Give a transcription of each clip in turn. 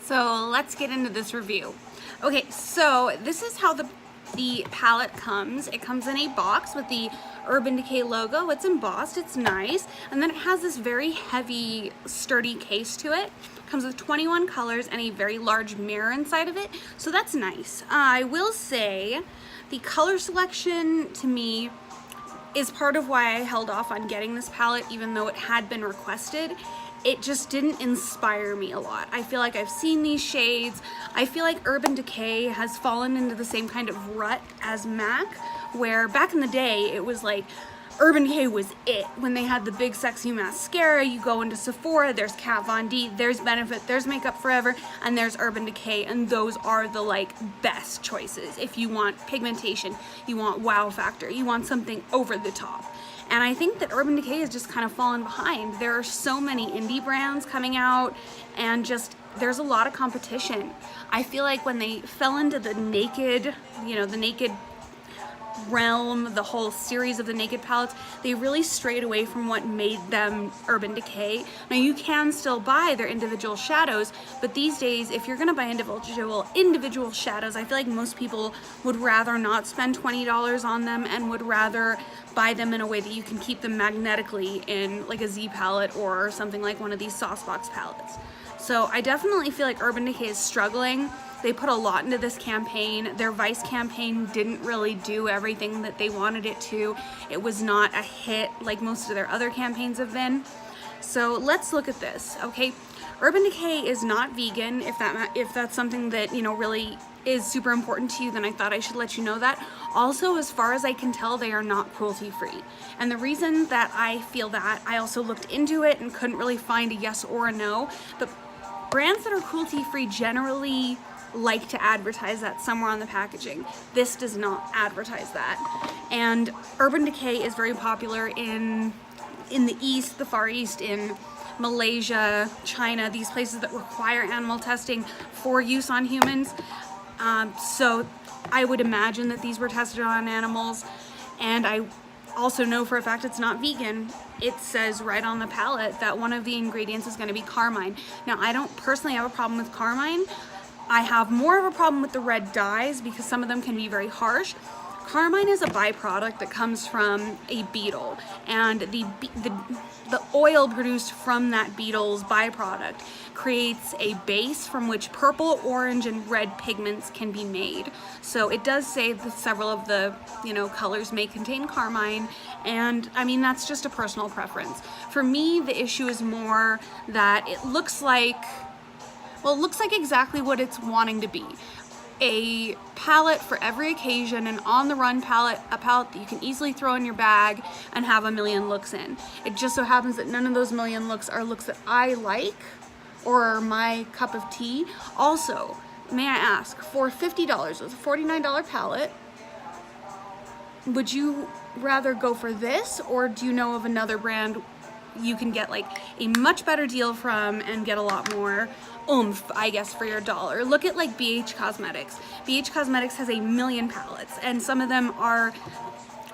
So let's get into this review. Okay, so this is how the palette comes. It comes in a box with the Urban Decay logo. It's embossed, it's nice. And then it has this very heavy, sturdy case to it. It comes with 21 colors and a very large mirror inside of it. So that's nice. I will say the color selection to me is part of why I held off on getting this palette even though it had been requested. It just didn't inspire me a lot. I feel like I've seen these shades. I feel like Urban Decay has fallen into the same kind of rut as MAC, where back in the day, it was like, Urban Decay was it. When they had the big sexy mascara, you go into Sephora, there's Kat Von D, there's Benefit, there's Makeup Forever, and there's Urban Decay, and those are the like best choices. If you want pigmentation, you want wow factor, you want something over the top. And I think that Urban Decay has just kind of fallen behind. There are so many indie brands coming out and just there's a lot of competition. I feel like when they fell into the naked, the naked realm, the whole series of the naked palettes, they really strayed away from what made them Urban Decay. Now you can still buy their individual shadows, but these days if you're gonna buy individual shadows, I feel like most people would rather not spend $20 on them and would rather buy them in a way that you can keep them magnetically in like a Z palette or something like one of these Saucebox palettes. So I definitely feel like Urban Decay is struggling. They put a lot into this campaign. Their Vice campaign didn't really do everything that they wanted it to. It was not a hit like most of their other campaigns have been. So let's look at this, okay? Urban Decay is not vegan. If that's something that, really is super important to you, then I thought I should let you know that. Also, as far as I can tell, they are not cruelty-free. And the reason that I feel that, I also looked into it and couldn't really find a yes or a no, but brands that are cruelty-free generally like to advertise that somewhere on the packaging. This does not advertise that. And Urban Decay is very popular in the East, the Far East, in Malaysia, China, these places that require animal testing for use on humans. So I would imagine that these were tested on animals, and I also know for a fact it's not vegan. It says right on the palette that one of the ingredients is going to be carmine. Now, I don't personally have a problem with carmine. I have more of a problem with the red dyes because some of them can be very harsh. Carmine is a byproduct that comes from a beetle, and the oil produced from that beetle's byproduct creates a base from which purple, orange, and red pigments can be made. So it does say that several of the colors may contain carmine, and I mean that's just a personal preference. For me, the issue is more that it looks like exactly what it's wanting to be. A palette for every occasion, an on-the-run palette, a palette that you can easily throw in your bag and have a million looks in. It just so happens that none of those million looks are looks that I like or are my cup of tea. Also, may I ask, for $50, with a $49 palette, would you rather go for this, or do you know of another brand you can get like a much better deal from and get a lot more oomph, I guess, for your dollar? Look at like BH Cosmetics. BH Cosmetics has a million palettes, and some of them are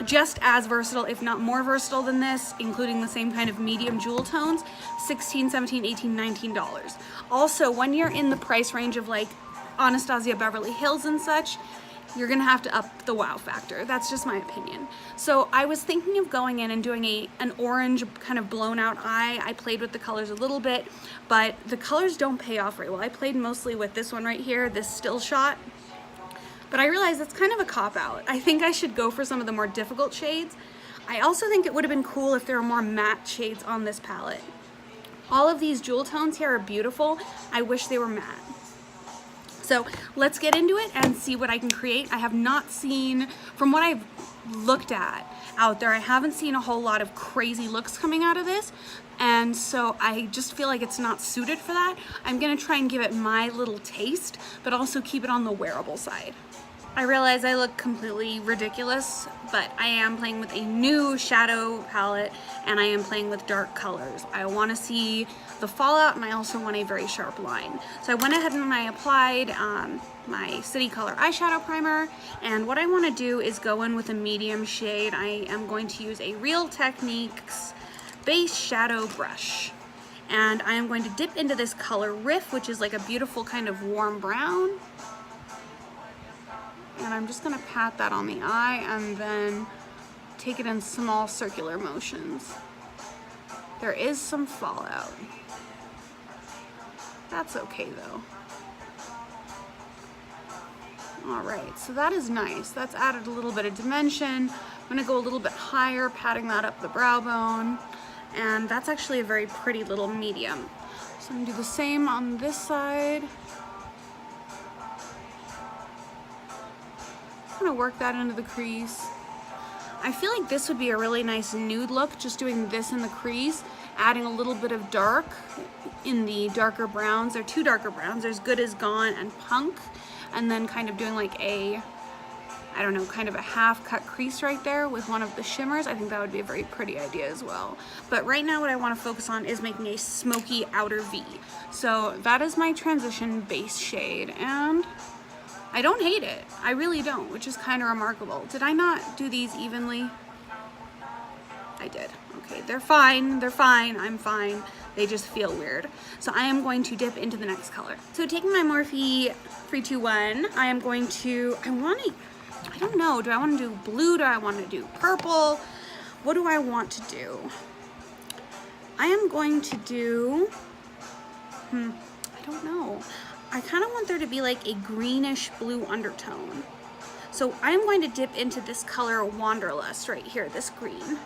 just as versatile, if not more versatile than this, including the same kind of medium jewel tones, $16, $17, $18, $19. Also, when you're in the price range of like Anastasia Beverly Hills and such, you're gonna have to up the wow factor. That's just my opinion. So I was thinking of going in and doing an orange kind of blown out eye. I played with the colors a little bit, but the colors don't pay off very well. I played mostly with this one right here, this still shot, but I realized it's kind of a cop-out. I think I should go for some of the more difficult shades. I also think it would have been cool if there were more matte shades on this palette. All of these jewel tones here are beautiful. I wish they were matte. So let's get into it and see what I can create. I have not seen, from what I've looked at out there, I haven't seen a whole lot of crazy looks coming out of this. And so I just feel like it's not suited for that. I'm gonna try and give it my little taste, but also keep it on the wearable side. I realize I look completely ridiculous, but I am playing with a new shadow palette and I am playing with dark colors. I want to see the fallout, and I also want a very sharp line. So I went ahead and I applied my City Color eyeshadow primer, and what I want to do is go in with a medium shade. I am going to use a Real Techniques base shadow brush. And I am going to dip into this color Riff, which is like a beautiful kind of warm brown. And I'm just gonna pat that on the eye and then take it in small circular motions. There is some fallout. That's okay though. All right, so that is nice. That's added a little bit of dimension. I'm gonna go a little bit higher, patting that up the brow bone. And that's actually a very pretty little medium. So I'm gonna do the same on this side. I'm gonna work that into the crease. I feel like this would be a really nice nude look, just doing this in the crease, adding a little bit of dark in the darker browns. There are two darker browns. There's Good Is Gone and Punk, and then kind of doing like a, I don't know, kind of a half cut crease right there with one of the shimmers. I think that would be a very pretty idea as well. But right now what I want to focus on is making a smoky outer V. So that is my transition base shade, and I don't hate it. I really don't, which is kind of remarkable. Did I not do these evenly? I did. Okay, they're fine. They're fine. I'm fine. They just feel weird. So I am going to dip into the next color. So taking my Morphe 321, I am going to, I don't know, do I want to do blue? Do I want to do purple? What do I want to do? I am going to do, I don't know. I kind of want there to be like a greenish blue undertone. So I'm going to dip into this color Wanderlust right here, this green.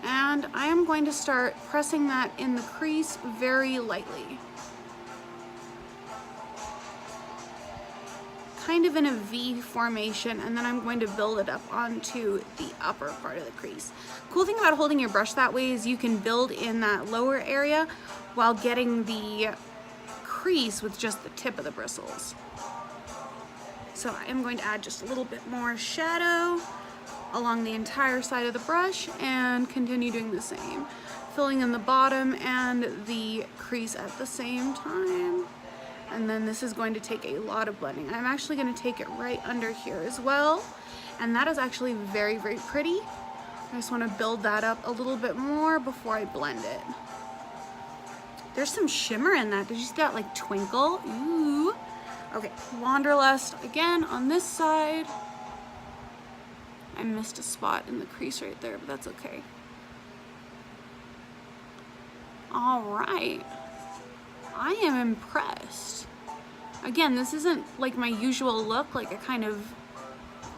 And I am going to start pressing that in the crease very lightly. Kind of in a V formation, and then I'm going to build it up onto the upper part of the crease. Cool thing about holding your brush that way is you can build in that lower area while getting the crease with just the tip of the bristles. So I am going to add just a little bit more shadow along the entire side of the brush and continue doing the same, filling in the bottom and the crease at the same time. And then this is going to take a lot of blending. I'm actually going to take it right under here as well, and that is actually very, very pretty. I just want to build that up a little bit more before I blend it. There's some shimmer in that. Did you see that like twinkle? Ooh. Okay, Wanderlust again on this side. I missed a spot in the crease right there, but that's okay. All right. I am impressed. Again, this isn't like my usual look, like a kind of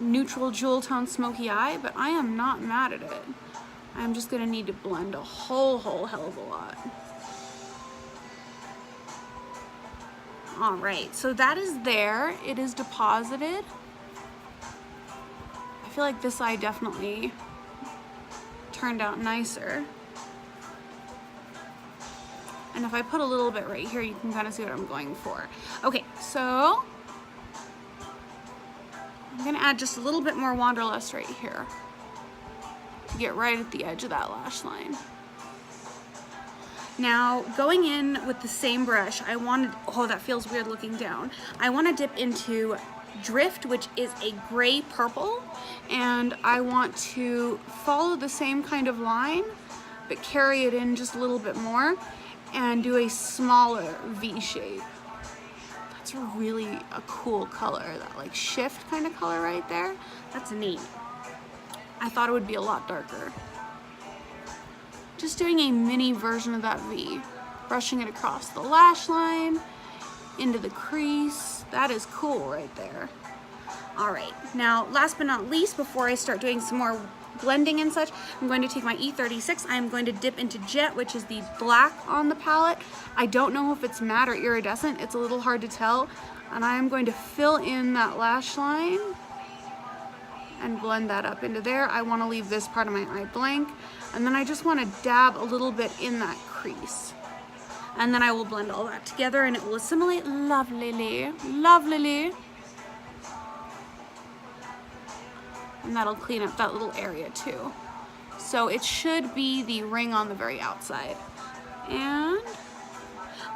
neutral jewel tone smoky eye, but I am not mad at it. I'm just gonna need to blend a whole hell of a lot. All right, so that is there. It is deposited. I feel like this eye definitely turned out nicer. And if I put a little bit right here, you can kind of see what I'm going for. Okay, so I'm gonna add just a little bit more Wanderlust right here to get right at the edge of that lash line. Now, going in with the same brush, I wanted, oh, that feels weird looking down. I wanna dip into Drift, which is a gray purple, and I want to follow the same kind of line, but carry it in just a little bit more and do a smaller V shape. That's really a cool color, that like shift kind of color right there. That's neat. I thought it would be a lot darker. Just doing a mini version of that V, brushing it across the lash line, into the crease. That is cool right there. All right, now last but not least, before I start doing some more blending and such, I'm going to take my E36. I'm going to dip into Jet, which is the black on the palette. I don't know if it's matte or iridescent. It's a little hard to tell. And I am going to fill in that lash line and blend that up into there. I want to leave this part of my eye blank. And then I just want to dab a little bit in that crease. And then I will blend all that together and it will assimilate lovelily, lovelily. And that'll clean up that little area too. So it should be the ring on the very outside. And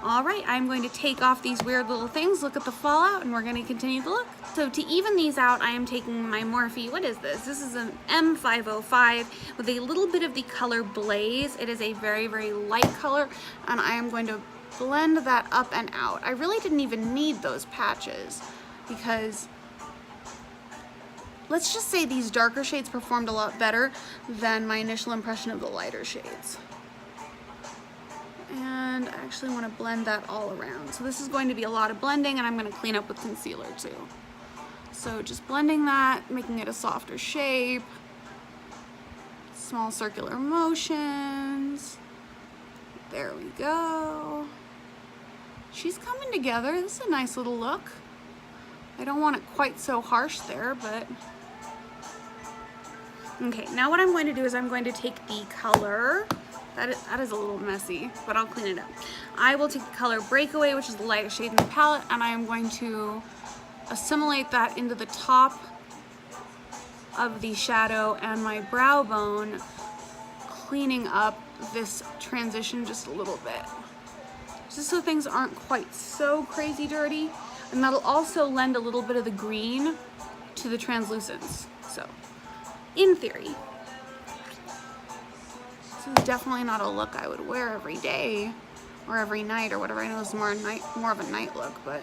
All right, I'm going to take off these weird little things, look at the fallout, and we're going to continue the look. So to even these out, I am taking my Morphe, what is this? This is an M505 with a little bit of the color Blaze. It is a very, very light color, and I am going to blend that up and out. I really didn't even need those patches because let's just say these darker shades performed a lot better than my initial impression of the lighter shades. And I actually want to blend that all around. So this is going to be a lot of blending, and I'm going to clean up with concealer too. So just blending that, making it a softer shape, small circular motions. There we go. She's coming together. This is a nice little look. I don't want it quite so harsh there, but okay, now what I'm going to do is I'm going to take the color. That is a little messy, but I'll clean it up. I will take the color Breakaway, which is the lightest shade in the palette, and I am going to assimilate that into the top of the shadow and my brow bone, cleaning up this transition just a little bit, just so things aren't quite so crazy dirty. And that'll also lend a little bit of the green to the translucence. So, in theory, this is definitely not a look I would wear every day or every night or whatever. I know it's more of a night look, but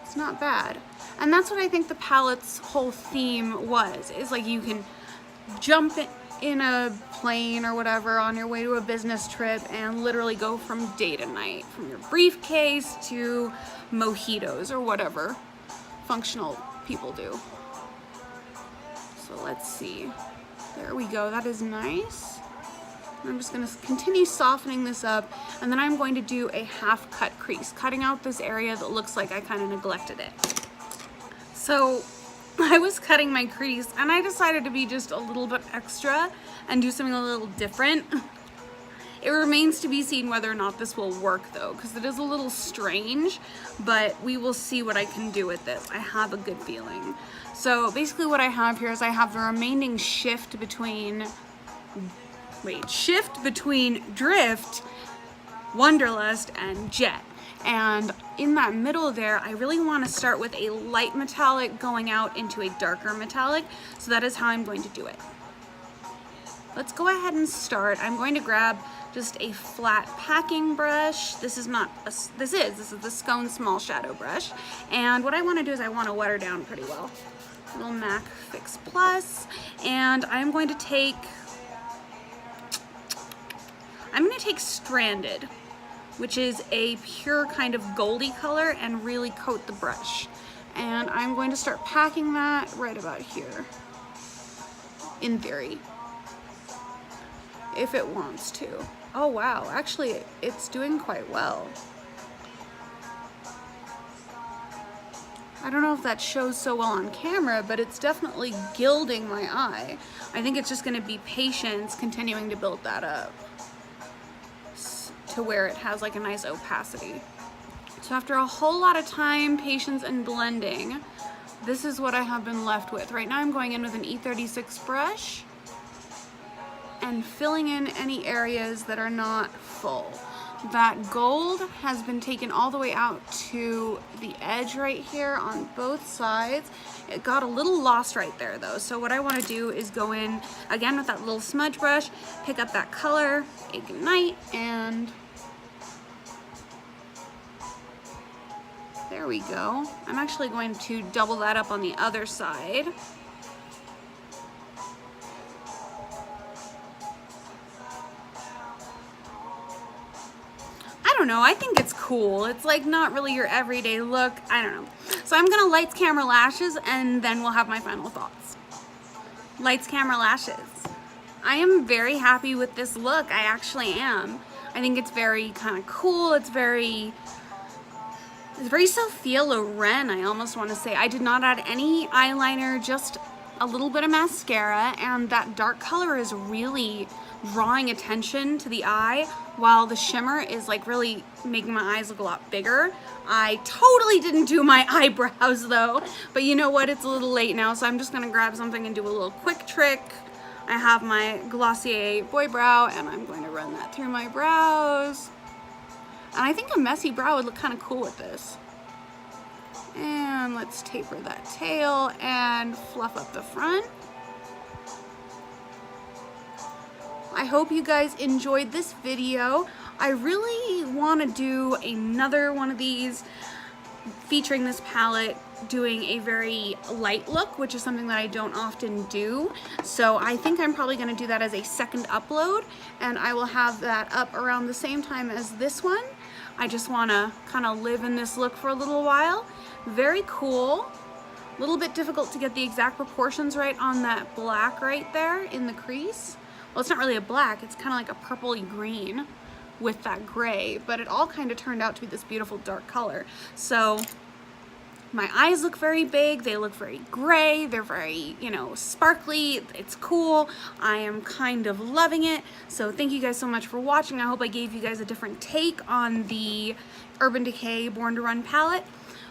it's not bad. And that's what I think the palette's whole theme was, is like you can jump in a plane or whatever on your way to a business trip and literally go from day to night, from your briefcase to mojitos or whatever functional people do. So let's see. There we go. That is nice. I'm just going to continue softening this up, and then I'm going to do a half cut crease, cutting out this area that looks like I kind of neglected it. So I was cutting my crease, and I decided to be just a little bit extra and do something a little different. It remains to be seen whether or not this will work though, because it is a little strange, but we will see what I can do with this. I have a good feeling. So basically what I have here is I have the remaining shift between Drift, Wanderlust, and Jet. And in that middle there, I really want to start with a light metallic going out into a darker metallic. So that is how I'm going to do it. Let's go ahead and start. I'm going to grab just a flat packing brush. This is the Scone Small Shadow Brush. And what I want to do is I want to wet her down pretty well. A little MAC Fix Plus. And I'm going to take Stranded, which is a pure kind of goldy color, and really coat the brush. And I'm going to start packing that right about here, in theory, if it wants to. Oh wow, actually it's doing quite well. I don't know if that shows so well on camera, but it's definitely gilding my eye. I think it's just going to be patience continuing to build that up to where it has like a nice opacity. So after a whole lot of time, patience, and blending, this is what I have been left with. Right now I'm going in with an E36 brush and filling in any areas that are not full. That gold has been taken all the way out to the edge right here on both sides. It got a little lost right there though. So what I want to do is go in again with that little smudge brush, pick up that color, ignite, and there we go. I'm actually going to double that up on the other side. I don't know, I think it's cool. It's like not really your everyday look. I don't know. So I'm gonna lights, camera, lashes, and then we'll have my final thoughts. Lights, camera, lashes. I am very happy with this look. I actually am. I think it's very kind of cool. It's very Sophia Loren, I almost want to say. I did not add any eyeliner, just a little bit of mascara, and that dark color is really drawing attention to the eye, while the shimmer is like really making my eyes look a lot bigger. I totally didn't do my eyebrows though, but you know what, it's a little late now, so I'm just gonna grab something and do a little quick trick. I have my Glossier Boy Brow, and I'm going to run that through my brows. And I think a messy brow would look kind of cool with this. And let's taper that tail and fluff up the front. I hope you guys enjoyed this video. I really want to do another one of these featuring this palette, doing a very light look, which is something that I don't often do. So I think I'm probably going to do that as a second upload, and I will have that up around the same time as this one. I just want to kind of live in this look for a little while. Very cool. A little bit difficult to get the exact proportions right on that black right there in the crease. Well, it's not really a black, it's kind of like a purpley green with that gray, but it all kind of turned out to be this beautiful dark color. So my eyes look very big, they look very gray, they're very, you know, sparkly, it's cool. I am kind of loving it. So thank you guys so much for watching. I hope I gave you guys a different take on the Urban Decay Born to Run palette.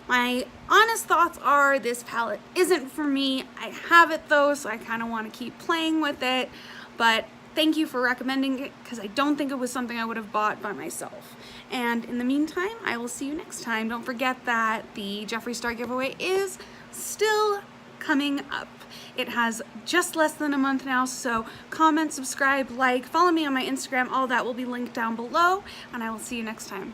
My honest thoughts are this palette isn't for me. I have it though, so I kind of want to keep playing with it, but thank you for recommending it, because I don't think it was something I would have bought by myself. And in the meantime, I will see you next time. Don't forget that the Jeffree Star giveaway is still coming up. It has just less than a month now, so comment, subscribe, like, follow me on my Instagram. All that will be linked down below, and I will see you next time.